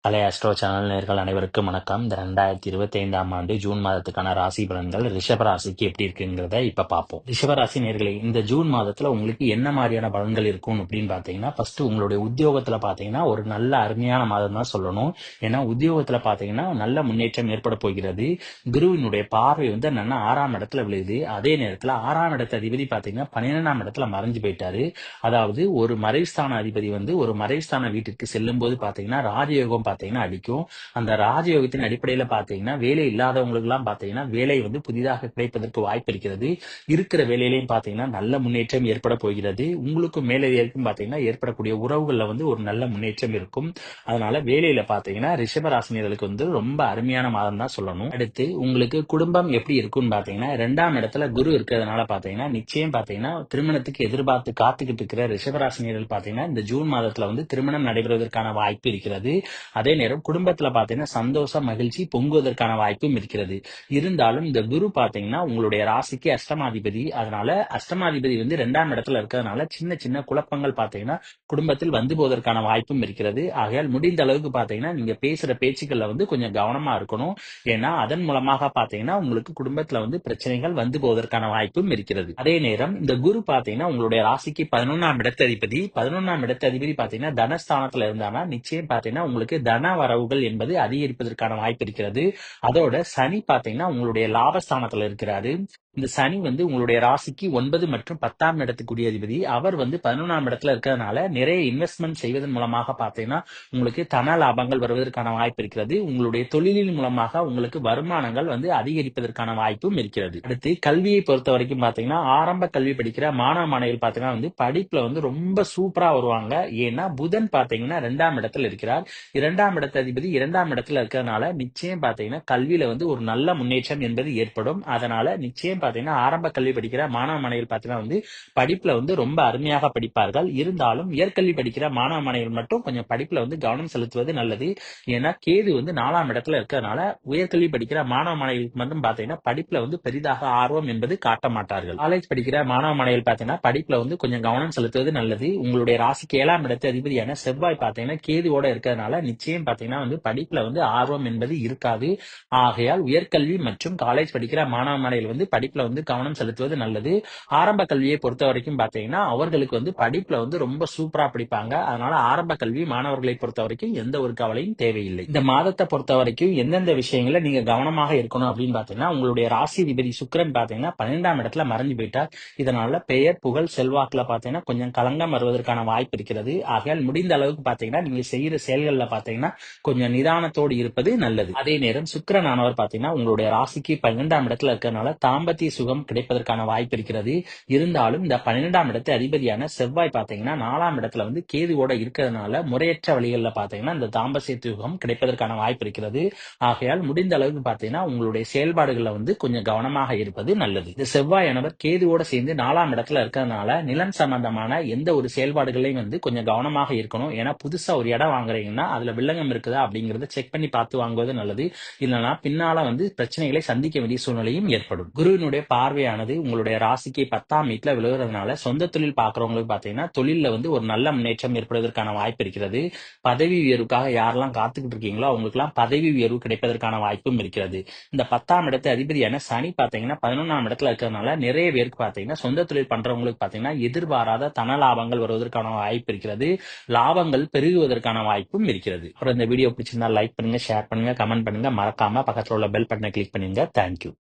கலை astro channel நேயர்கள் அனைவருக்கும் வணக்கம். இந்த 2025ஆம் ஆண்டு ஜூன் மாதத்துக்கான ராசி பலன்கள் ரிஷப ராசிக்கு எப்படி இருக்குங்கிறத இப்ப பார்ப்போம். ரிஷப ராசி நேயர்களே, இந்த ஜூன் மாதத்துல உங்களுக்கு என்ன மாதிரியான பலன்கள் இருக்கும் அப்படின்னு பாத்தீங்கன்னா, ஃபர்ஸ்ட் உங்களுடைய உத்தியோகத்துல பாத்தீங்கன்னா ஒரு நல்ல அருமையான மாதம் தான் சொல்லணும். ஏன்னா உத்தியோகத்துல பாத்தீங்கன்னா நல்ல முன்னேற்றம் ஏற்பட போகிறது. குருவினுடைய பார்வை வந்து என்னன்னா 6ஆம் இடத்துல விழுகுது. அதே நேரத்துல 6ஆம் இடத்து அதிபதி பாத்தீங்கன்னா 12ஆம் இடத்துல மறைஞ்சு போயிட்டாரு. அதாவது ஒரு மறைஸ்தான அதிபதி வந்து ஒரு மறைஸ்தான வீட்டிற்கு செல்லும் போது பாத்தீங்கன்னா ராஜயோகம் பாத்தீங்கன்னா அடிக்கும். அந்த ராஜயோகத்தின் அடிப்படையில பாத்தீங்கன்னா வேலை இல்லாதவங்களுக்கு எல்லாம் பாத்தீங்கன்னா வேலை வந்து புதிதாக கிடைப்பதற்கு வாய்ப்பு இருக்கிறது. இருக்கிற வேலையிலையும் பாத்தீங்கன்னா நல்ல முன்னேற்றம் ஏற்பட போகிறது. உங்களுக்கும் மேலதிகாரிக்கும் பாத்தீங்கன்னா ஏற்படக்கூடிய உறவுகள்ல வந்து ஒரு நல்ல முன்னேற்றம் இருக்கும். அதனால வேலையில பாத்தீங்கன்னா ரிஷப ராசினியர்களுக்கு வந்து ரொம்ப அருமையான மாதம் தான் சொல்லணும். அடுத்து உங்களுக்கு குடும்பம் எப்படி இருக்கும்னு பாத்தீங்கன்னா 2ஆம் இடத்துல குரு இருக்கிறதுனால பாத்தீங்கன்னா நிச்சயம் பாத்தீங்கன்னா திருமணத்துக்கு எதிர்பார்த்து காத்துக்கிட்டு இருக்கிற ரிஷபராசினியர்கள் பாத்தீங்கன்னா இந்த ஜூன் மாதத்துல வந்து திருமணம் நடைபெறுவதற்கான வாய்ப்பு இருக்கிறது. அதே நேரம் குடும்பத்துல பாத்தீங்கன்னா சந்தோஷம் மகிழ்ச்சி பொங்குவதற்கான வாய்ப்பும் இருக்கிறது. இருந்தாலும் இந்த குரு பாத்தீங்கன்னா உங்களுடைய ராசிக்கு அஷ்டமாதிபதி. அதனால அஷ்டமாதிபதி வந்து 2ஆம் இடத்துல இருக்கிறதுனால சின்ன சின்ன குழப்பங்கள் பாத்தீங்கன்னா குடும்பத்தில் வந்து போவதற்கான வாய்ப்பும் இருக்கிறது. ஆகையால் முடிந்த அளவுக்கு பாத்தீங்கன்னா நீங்க பேசுற பேச்சுக்கள்ல வந்து கொஞ்சம் கவனமா இருக்கணும். ஏன்னா அதன் மூலமாக பாத்தீங்கன்னா உங்களுக்கு குடும்பத்துல வந்து பிரச்சனைகள் வந்து போவதற்கான வாய்ப்பும் இருக்கிறது. அதே நேரம் இந்த குரு பாத்தீங்கன்னா உங்களுடைய ராசிக்கு 11ஆம் இடத்து அதிபதி. 11ஆம் இடத்து அதிபதி பாத்தீங்கன்னா தனஸ்தானத்துல இருந்தானா நிச்சயம் பாத்தீங்கன்னா உங்களுக்கு தன வரவுகள் என்பது அதிகரிப்பதற்கான வாய்ப்பு இருக்கிறது. அதோட சனி பாத்தீங்கன்னா உங்களுடைய லாபஸ்தானத்துல இருக்கிறாரு. இந்த சனி வந்து உங்களுடைய ராசிக்கு 9 மற்றும் 10ஆம் இடத்துக்குரிய அதிபதி. அவர் வந்து 11ஆம் இடத்துல இருக்கிறதுனால நிறைய இன்வெஸ்ட்மெண்ட் செய்வதன் மூலமாக பாத்தீங்கன்னா உங்களுக்கு தன லாபங்கள் வருவதற்கான வாய்ப்பு இருக்கிறது. உங்களுடைய தொழிலின் மூலமாக உங்களுக்கு வருமானங்கள் வந்து அதிகரிப்பதற்கான வாய்ப்பும் இருக்கிறது. அடுத்து கல்வியை பொறுத்த வரைக்கும் பாத்தீங்கன்னா ஆரம்ப கல்வி படிக்கிற மாணவ மாணவிகள் பாத்தீங்கன்னா வந்து படிப்புல வந்து ரொம்ப சூப்பரா வருவாங்க. ஏன்னா புதன் பாத்தீங்கன்னா 2ஆம் இடத்துல இருக்கிறார். 2ஆம் இடத்து அதிபதி 2ஆம் இடத்துல இருக்கிறதுனால நிச்சயம் பாத்தீங்கன்னா கல்வியில வந்து ஒரு நல்ல முன்னேற்றம் என்பது ஏற்படும். அதனால நிச்சயம் பாத்தீங்கன்னா ஆரம்ப கல்வி படிக்கிற மாணவ மாணவிகள் பாத்தீங்கன்னா வந்து படிப்புல வந்து ரொம்ப அருமையாக படிப்பார்கள். இருந்தாலும் உயர்கல்வி படிக்கிற மாணவ மாணவிகள் மட்டும் கொஞ்சம் படிப்புல வந்து கவனம் செலுத்துவது நல்லது. ஏன்னா கேது வந்து 4ஆம் இடத்துல இருக்கிறதுனால உயர்கல்வி படிக்கிற மாணவ மாணவிகளுக்கு மட்டும் பாத்தீங்கன்னா படிப்புல வந்து பெரிதாக ஆர்வம் என்பது காட்ட மாட்டார்கள். காலேஜ் படிக்கிற மாணவ மாணவிகள் பாத்தீங்கன்னா படிப்புல வந்து கொஞ்சம் கவனம் செலுத்துவது நல்லது. உங்களுடைய ராசிக்கு 7ஆம் இடத்து அதிபதியான செவ்வாய் பாத்தீங்கன்னா கேதுவோட இருக்கிறதுனால நிச்சயம் பாத்தீங்கன்னா வந்து படிப்புல வந்து ஆர்வம் என்பது இருக்காது. ஆகையால் உயர்கல்வி மற்றும் காலேஜ் படிக்கிற மாணவ மாணவிகள் வந்து படிப்புல வந்து கவனம் செலுத்துவது நல்லது. ஆரம்ப கல்வியை பொறுத்த வரைக்கும் பாத்தீங்கன்னா அவர்களுக்கு வந்து படிப்புல வந்து ரொம்ப சூப்பரா படிப்பாங்க. அதனால ஆரம்ப கல்வி மாணவர்களை பொறுத்த வரைக்கும் எந்த ஒரு கவலையும் தேவையில்லை. இந்த மாதத்தை பொறுத்த வரைக்கும் எந்தெந்த விஷயங்களை நீங்க கவனமாக இருக்கணும் அப்படின்னு பாத்தீங்கன்னா உங்களுடைய ராசி அதிபதி சுக்கிரன் பாத்தீங்கன்னா 12ஆம் இடத்துல மறைஞ்சு போயிட்டார். இதனால பெயர் புகழ் செல்வாக்குல பாத்தீங்கன்னா கொஞ்சம் களங்கம் வருவதற்கான வாய்ப்பு இருக்கிறது. ஆகையால் முடிந்த அளவுக்கு பாத்தீங்கன்னா நீங்க செய்யற செயல்கள்ல பாத்தீங்கன்னா கொஞ்சம் நிதானத்தோடு இருப்பது நல்லது. அதே நேரம் சுக்கிரன் ஆனவர் பாத்தீங்கன்னா உங்களுடைய ராசிக்கு 12ஆம் இடத்துல இருக்கிறதுனால தாம்பத்திய சுகம் கிடைப்பதற்கான வாய்ப்பு இருக்கிறது. இருந்தாலும் இந்த 12ஆம் இடத்து அதிபதியான செவ்வாய் பாத்தீங்கன்னா 4ஆம் இடத்துல வந்து கேதுவோட இருக்கிறதுனால முறையற்ற வழிகள்ல பாத்தீங்கன்னா இந்த தாம்பத்திய சுகம் கிடைப்பதற்கான வாய்ப்பு இருக்கிறது. ஆகையால் முடிந்த அளவுக்கு பாத்தீங்கன்னா உங்களுடைய செயல்பாடுகள்ல வந்து கொஞ்சம் கவனமாக இருப்பது நல்லது. இந்த செவ்வாயானவர் கேதுவோட சேர்ந்து 4ஆம் இடத்துல இருக்கிறதுனால நிலம் சம்பந்தமான எந்த ஒரு செயல்பாடுகளையும் வந்து கொஞ்சம் கவனமாக இருக்கணும். ஏன்னா புதுசா ஒரு இடம் வாங்குறீங்கன்னா அதுல வில்லங்கம் இருக்குதா அப்படிங்கறத செக் பண்ணி பார்த்து வாங்குவது நல்லது. இல்லைன்னா பின்னால வந்து பிரச்சனைகளை சந்திக்க வேண்டிய சூழ்நிலையும் ஏற்படும். குருவினுடைய பார்வையானது உங்களுடைய ராசிக்கு 10ஆம் வீட்டுல விழுகிறதுனால சொந்த தொழில் பாக்குறவங்களுக்கு பாத்தீங்கன்னா தொழில வந்து ஒரு நல்ல முன்னேற்றம் ஏற்படுவதற்கான வாய்ப்பு இருக்கிறது. பதவி உயர்வுக்காக யாரெல்லாம் காத்துக்கிட்டு இருக்கீங்களோ அவங்களுக்கு எல்லாம் பதவி உயர்வு கிடைப்பதற்கான வாய்ப்பும் இருக்கிறது. இந்த 10ஆம் இடத்து அதிபதியான சனி பாத்தீங்கன்னா 11ஆம் இடத்துல இருக்கிறதுனால நிறைய பேருக்கு பாத்தீங்கன்னா சொந்த தொழில் பண்றவங்களுக்கு பாத்தீங்கன்னா எதிர்பாராத தன லாபங்கள் வருவதற்கான வாய்ப்பு இருக்கிறது. லாபங்கள் பெருகுவதற்கான வாய்ப்பும் இருக்கிறது. அப்புறம் இந்த வீடியோ பிடிச்சிருந்தா லைக் பண்ணுங்க, ஷேர் பண்ணுங்க, கமெண்ட் பண்ணுங்க. மறக்காம பக்கத்துல உள்ள பெல் பட்டனை கிளிக் பண்ணுங்க. தேங்க்யூ.